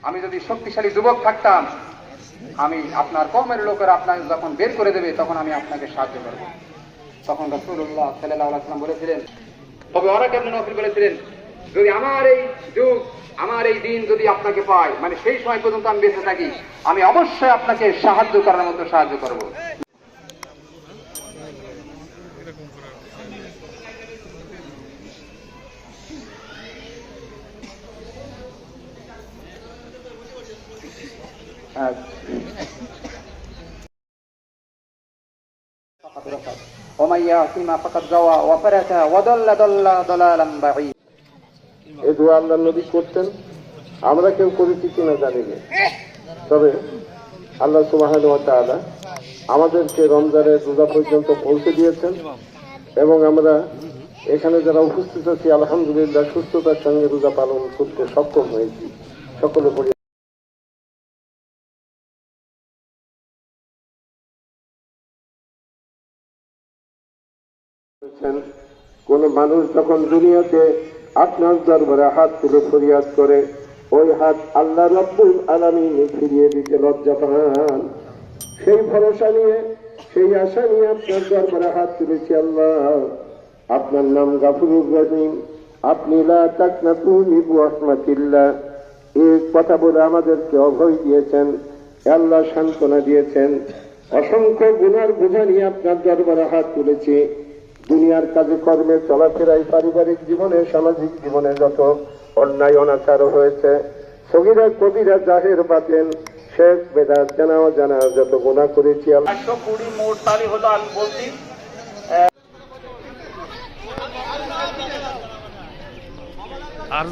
আমি যদি শক্তিশালী যুবক থাকতাম, আমি আপনার কওমের লোকেরা আপনাকে যখন বের করে দেবে তখন আমি আপনাকে সাহায্য করব। তখন রাসূলুল্লাহ সাল্লাল্লাহু আলাইহি ওয়াসাল্লাম বলেছিলেন, তবে ওয়ারাকা ইবনে নওফল বলেছিলেন, যদি আমার এই যুগ, আমার এই দিন যদি আপনাকে পায়, মানে সেই সময় পর্যন্ত আমি বেঁচে থাকি, আমি অবশ্যই আপনাকে সাহায্য করার মতো সাহায্য করব। এই দোয়া আল্লাহ নবী করতেন, আমরা কেউ করেছি কিনা জানি না। তবে আল্লাহ সুবহানাহু ওয়া তাআলা আমাদেরকে রমজানের রোজা পর্যন্ত পৌঁছে দিয়েছেন এবং আমরা এখানে যারা উপস্থিত আছি আলহামদুলিল্লাহ সুস্থতার সঙ্গে রোজা পালন করতে সক্ষম হয়েছি। সকলে পড়ি। কোন মানুষ যখন দুনিয়াতে আপনার দরবারে হাত তুলে ফরিয়াদ করে, ওই হাত আল্লাহ রাব্বুল আলামিন ফিরিয়ে দিতে লজ্জা পান। সেই ভরসা নিয়ে, সেই আশা নিয়ে আপনার দরবারে হাত তুলেছি। আল্লাহ, আপনার নাম গাফুরুর রহিম, আপনি লা তাকনাতু মিন রাহমাতিল্লাহ, এই কথা বলে আমাদেরকে অভয় দিয়েছেন, আল্লাহ সান্ত্বনা দিয়েছেন। অসংখ্য গুনার বোঝা নিয়ে আপনার দরবারে হাত তুলেছি। দুনিয়ার কাজে কর্মে চলাফেরায়, পারিবারিক জীবনে, সামাজিক জীবনে যত অন্যায় অনাচার হয়েছে, সগীরা কবিরা জাহের বাতেন, শেখ বেদাত জানা অজানা যত গুনাহ করেছি, 120 মোট তালি হতো। আমি বলছি আর